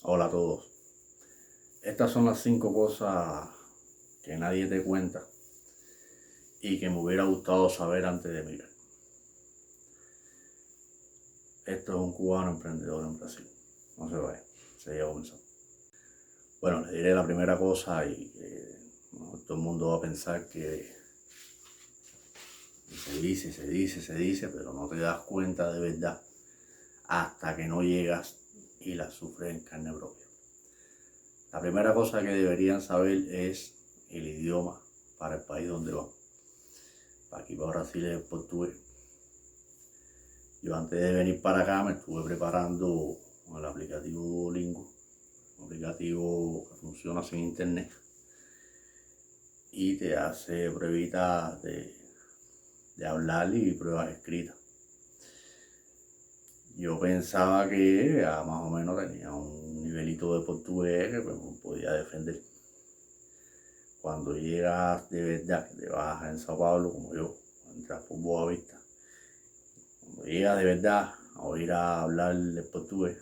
Hola a todos. Estas son las 5 cosas que nadie te cuenta y que me hubiera gustado saber antes de mirar. Esto es un cubano emprendedor en Brasil. No se vaya, se lleva comenzando. Bueno, les diré la primera cosa y todo el mundo va a pensar que se dice, pero no te das cuenta de verdad hasta que no llegas y la sufres en carne propia. La primera cosa que deberían saber es el idioma para el país donde van. Para aquí, para Brasil, es el portugués. Yo antes de venir para acá me estuve preparando con el aplicativo Duolingo, un aplicativo que funciona sin internet y te hace pruebitas de hablar y pruebas escritas. Yo pensaba que ya más o menos tenía un nivelito de portugués que pues, me podía defender. Cuando llegas de verdad, que te vas en Sao Paulo, como yo, entras por Boavista, cuando llegas de verdad a oír a hablar el portugués,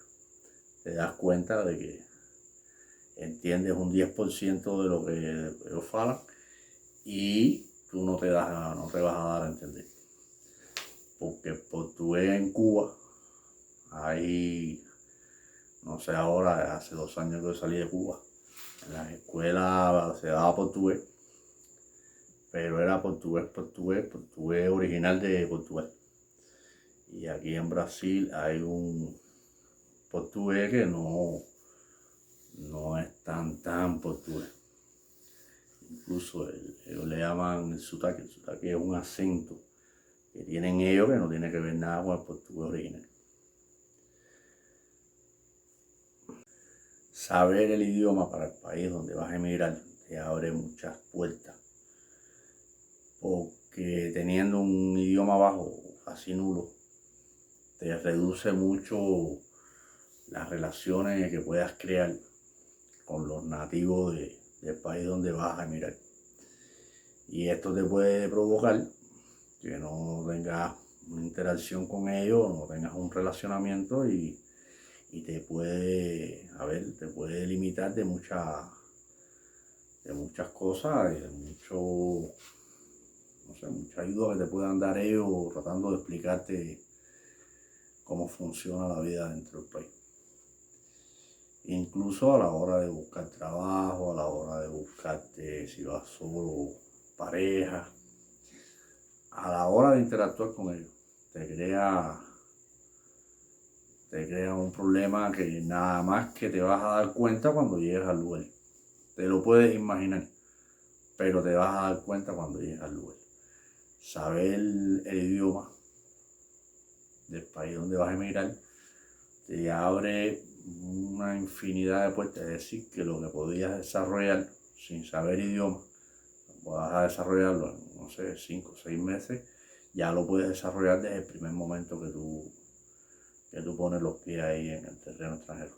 te das cuenta de que entiendes un 10% de lo que ellos hablan y tú no te vas a dar a entender. Porque el portugués en Cuba, hay, no sé ahora, hace 2 años que salí de Cuba, en las escuelas se daba portugués, pero era portugués original de Portugal. Y aquí en Brasil hay un portugués que no es tan portugués. Incluso ellos le llaman el sotaque. El sotaque es un acento que tienen ellos que no tiene que ver nada con el portugués original. Saber el idioma para el país donde vas a emigrar te abre muchas puertas. Porque teniendo un idioma bajo, casi nulo, te reduce mucho las relaciones que puedas crear con los nativos del país donde vas a emigrar. Y esto te puede provocar que no tengas una interacción con ellos, no tengas un relacionamiento y te puede limitar de muchas cosas y de mucha ayuda que te puedan dar ellos tratando de explicarte cómo funciona la vida dentro del país. Incluso a la hora de buscar trabajo, a la hora de buscarte si vas solo, pareja, a la hora de interactuar con ellos, te crea un problema que nada más que te vas a dar cuenta cuando llegues al lugar. Te lo puedes imaginar, pero te vas a dar cuenta cuando llegues al lugar. Saber el idioma del país donde vas a emigrar te abre una infinidad de puertas. Es decir, que lo que podías desarrollar sin saber idioma, vas a desarrollarlo en, no sé, 5 o 6 meses, ya lo puedes desarrollar desde el primer momento que tú pones los pies ahí en el terreno extranjero.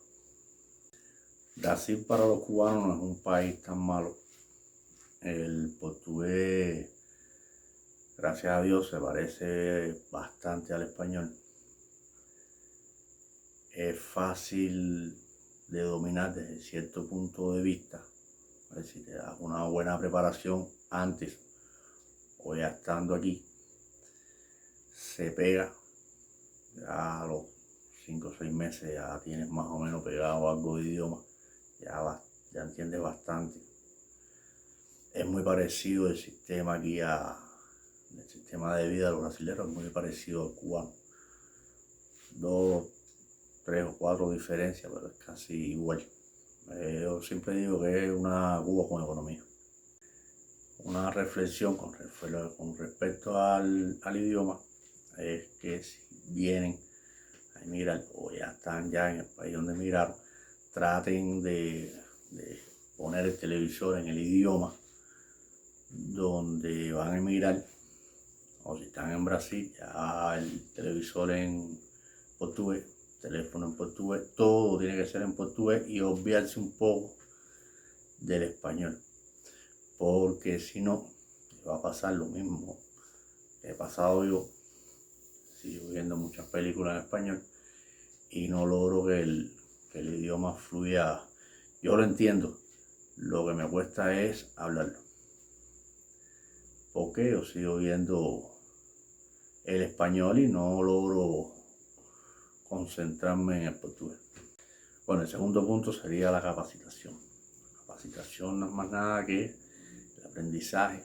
Brasil para los cubanos no es un país tan malo. El portugués, gracias a Dios, se parece bastante al español. Es fácil de dominar desde cierto punto de vista. A ver si te das una buena preparación antes o ya estando aquí, se pega. Ya a los 5 o 6 meses ya tienes más o menos pegado algo de idioma, ya entiendes bastante. Es muy parecido el sistema aquí el sistema de vida de los brasileños es muy parecido al cubano. 2, 3 o 4 diferencias, pero es casi igual. Yo siempre digo que es una Cuba con economía. Una reflexión con respecto al idioma es que si vienen a emigrar o ya están ya en el país donde emigraron, traten de poner el televisor en el idioma donde van a emigrar, o si están en Brasil, ya el televisor en portugués, teléfono en portugués, todo tiene que ser en portugués y obviarse un poco del español, porque si no, va a pasar lo mismo que he pasado yo. Sigo viendo muchas películas en español y no logro que que el idioma fluya. Yo lo entiendo, lo que me cuesta es hablarlo, porque yo sigo viendo el español y no logro concentrarme en el portugués. Bueno, el segundo punto sería la capacitación. La capacitación no es más nada que el aprendizaje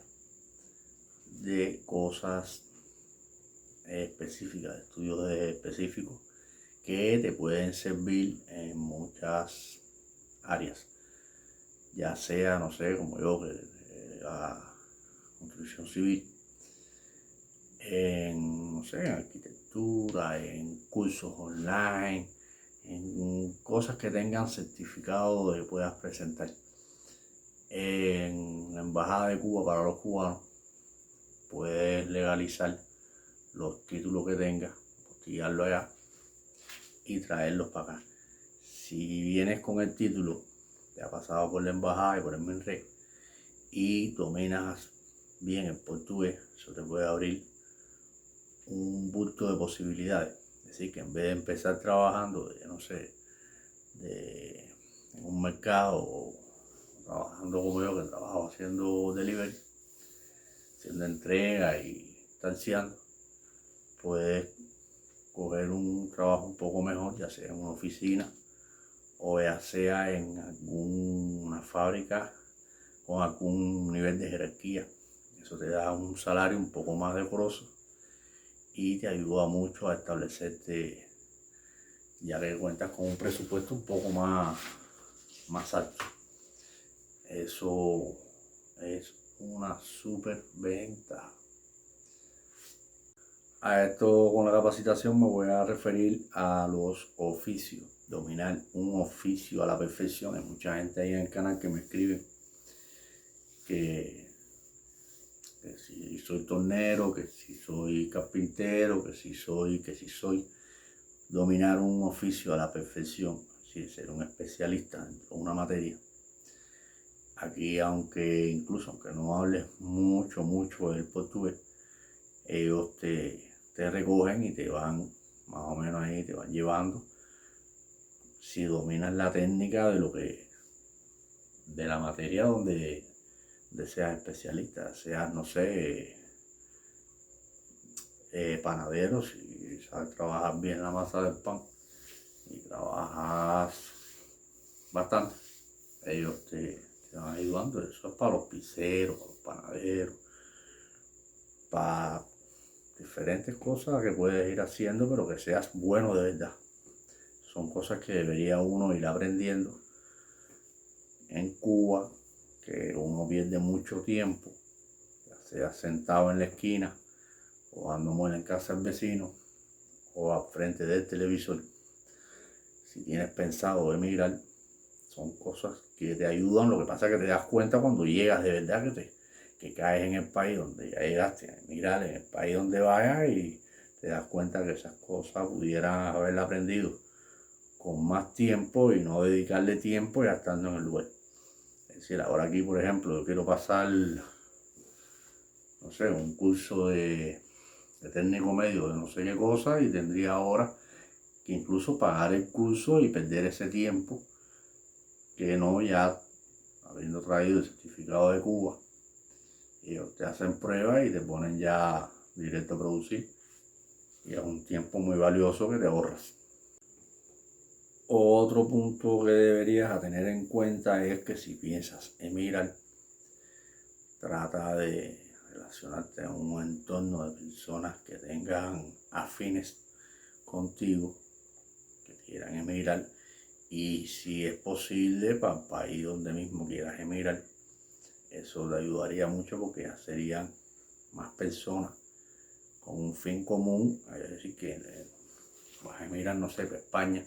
de cosas específicas, de estudios específicos que te pueden servir en muchas áreas, ya sea, no sé, como yo, que la construcción civil, en, no sé, en arquitectura, en cursos online, en cosas que tengan certificado que puedas presentar. En la Embajada de Cuba para los cubanos puedes legalizar los títulos que tengas, postillarlo allá y traerlos para acá. Si vienes con el título, te ha pasado por la embajada y por el MINRE y dominas bien el portugués, eso te puede abrir un bulto de posibilidades. Es decir, que en vez de empezar trabajando, no sé, en un mercado o trabajando como yo, que trabajo haciendo delivery, haciendo entrega y tanciando, puedes coger un trabajo un poco mejor, ya sea en una oficina o ya sea en alguna fábrica con algún nivel de jerarquía. Eso te da un salario un poco más decoroso y te ayuda mucho a establecerte, ya que cuentas con un presupuesto un poco más alto. Eso es una súper ventaja. A esto, con la capacitación, me voy a referir a los oficios. Dominar un oficio a la perfección. Hay mucha gente ahí en el canal que me escribe que si soy tornero, que si soy carpintero, que si soy. Dominar un oficio a la perfección, sí, ser un especialista en una materia. Aquí, aunque no hables mucho el portugués, ellos te recogen y te van, más o menos ahí, te van llevando. Si dominas la técnica de la materia donde seas especialista, seas, no sé, panadero, si sabes trabajar bien la masa del pan y trabajas bastante, ellos te van ayudando. Eso es para los pizzeros, para los panaderos, para diferentes cosas que puedes ir haciendo, pero que seas bueno de verdad. Son cosas que debería uno ir aprendiendo en Cuba, que uno pierde mucho tiempo, ya sea sentado en la esquina o dando muela en casa del vecino o al frente del televisor. Si tienes pensado emigrar, son cosas que te ayudan. Lo que pasa es que te das cuenta cuando llegas de verdad, que caes en el país donde ya llegaste a emigrar, en el país donde vayas, y te das cuenta que esas cosas pudieran haberla aprendido con más tiempo y no dedicarle tiempo ya estando en el lugar. Es decir, ahora aquí, por ejemplo, yo quiero pasar, no sé, un curso de técnico medio de no sé qué cosa, y tendría ahora que incluso pagar el curso y perder ese tiempo que no, ya habiendo traído el certificado de Cuba. Ellos te hacen pruebas y te ponen ya directo a producir. Y es un tiempo muy valioso que te ahorras. Otro punto que deberías tener en cuenta es que si piensas emigrar, trata de relacionarte en un entorno de personas que tengan afines contigo, que quieran emigrar, y si es posible, para el país donde mismo quieras emigrar. Eso te ayudaría mucho porque ya serían más personas con un fin común. Es decir, que vas a emigrar, no sé, para España,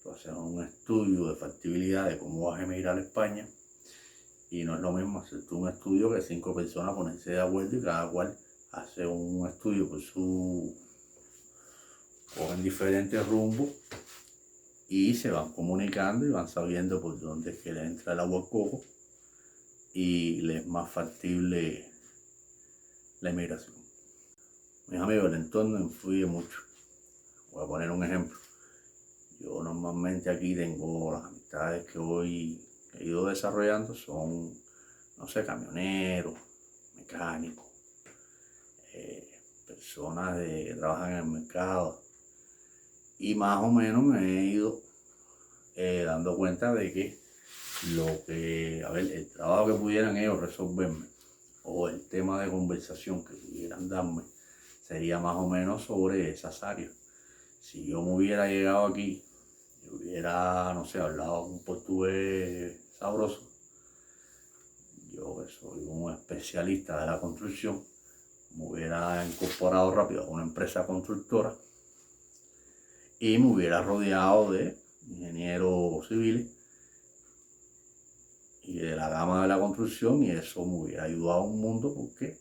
tú haces un estudio de factibilidad de cómo vas a emigrar a España, y no es lo mismo hacer tú un estudio que 5 personas ponerse de acuerdo y cada cual hace un estudio cogen diferentes rumbos y se van comunicando y van sabiendo por dónde es que le entra el agua al coco y les es más factible la emigración. Mis amigos, el entorno influye mucho. Voy a poner un ejemplo. Yo normalmente aquí tengo las amistades que he ido desarrollando son, no sé, camioneros, mecánicos, personas que trabajan en el mercado. Y más o menos me he ido dando cuenta de que el trabajo que pudieran ellos resolverme o el tema de conversación que pudieran darme sería más o menos sobre esas áreas. Si yo me hubiera llegado aquí y hubiera, no sé, hablado un portugués sabroso, yo que soy un especialista de la construcción, me hubiera incorporado rápido a una empresa constructora y me hubiera rodeado de ingenieros civiles y de la gama de la construcción, y eso me hubiera ayudado a un mundo porque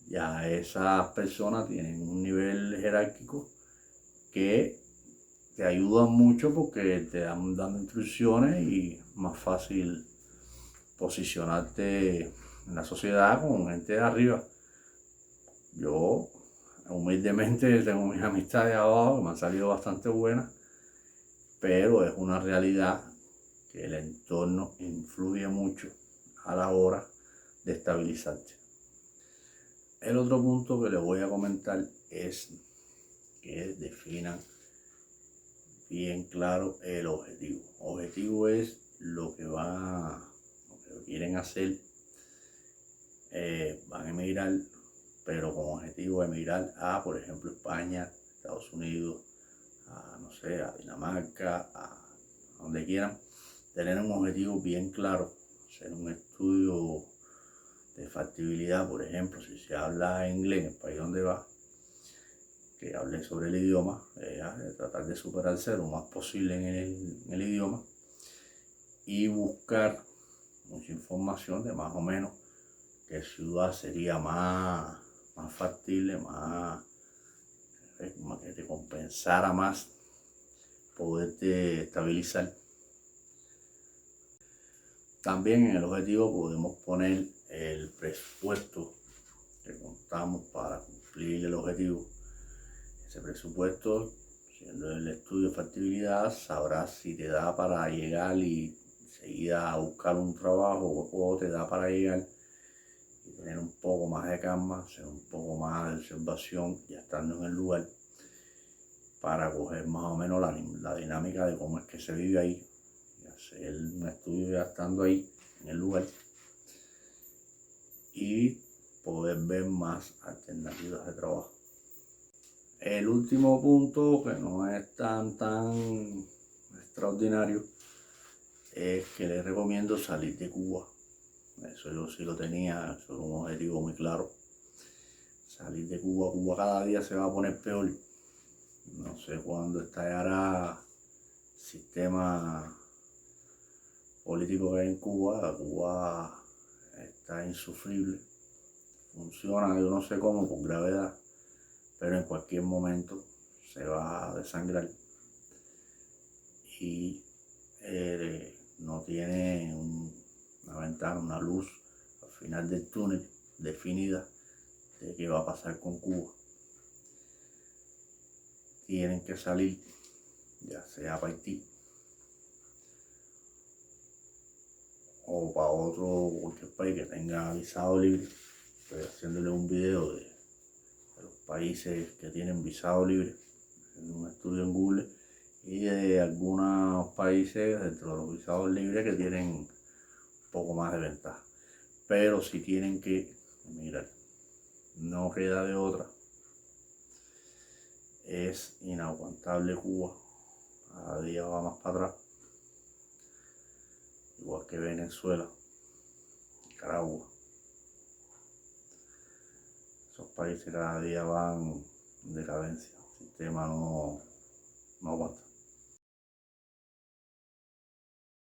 ya esas personas tienen un nivel jerárquico que te ayudan mucho porque te dan dando instrucciones y más fácil posicionarte en la sociedad con gente de arriba. Yo humildemente tengo mis amistades abajo que me han salido bastante buenas, pero es una realidad que el entorno influye mucho a la hora de estabilizarte. El otro punto que les voy a comentar es que definan bien claro el objetivo. Objetivo es lo que quieren hacer. Van a emigrar, pero con objetivo de emigrar a, por ejemplo, España, Estados Unidos, a, no sé, a Dinamarca, a donde quieran, tener un objetivo bien claro, hacer un estudio de factibilidad. Por ejemplo, si se habla inglés en el país donde va, que hable sobre el idioma, tratar de superarse lo más posible en el idioma y buscar mucha información de más o menos qué ciudad sería más factible, que te compensara más poderte estabilizar. También en el objetivo podemos poner el presupuesto que contamos para cumplir el objetivo. Ese presupuesto, siendo el estudio de factibilidad, sabrás si te da para llegar y seguir a buscar un trabajo o te da para llegar y tener un poco más de calma, hacer un poco más de observación ya estando en el lugar para coger más o menos la dinámica de cómo es que se vive ahí y hacer un estudio ya estando ahí en el lugar y poder ver más alternativas de trabajo. El último punto, que no es tan extraordinario, es que les recomiendo salir de Cuba. Eso yo sí lo tenía, eso es un objetivo muy claro. Salir de Cuba. Cuba cada día se va a poner peor. No sé cuándo estallará el sistema político que hay en Cuba. Cuba está insufrible. Funciona, yo no sé cómo, por gravedad, pero en cualquier momento se va a desangrar y no tiene una ventana, una luz al final del túnel definida de qué va a pasar con Cuba. Tienen que salir, ya sea para Haití o para cualquier país que tenga visado libre. Estoy haciéndole un video de los países que tienen visado libre, haciendo un estudio en Google, y de algunos países dentro de los visados libres que tienen un poco más de ventaja. Pero si tienen que emigrar, no queda de otra. Es inaguantable Cuba, cada día va más para atrás, igual que Venezuela, Nicaragua. Esos países cada día van en decadencia, el sistema no aguanta.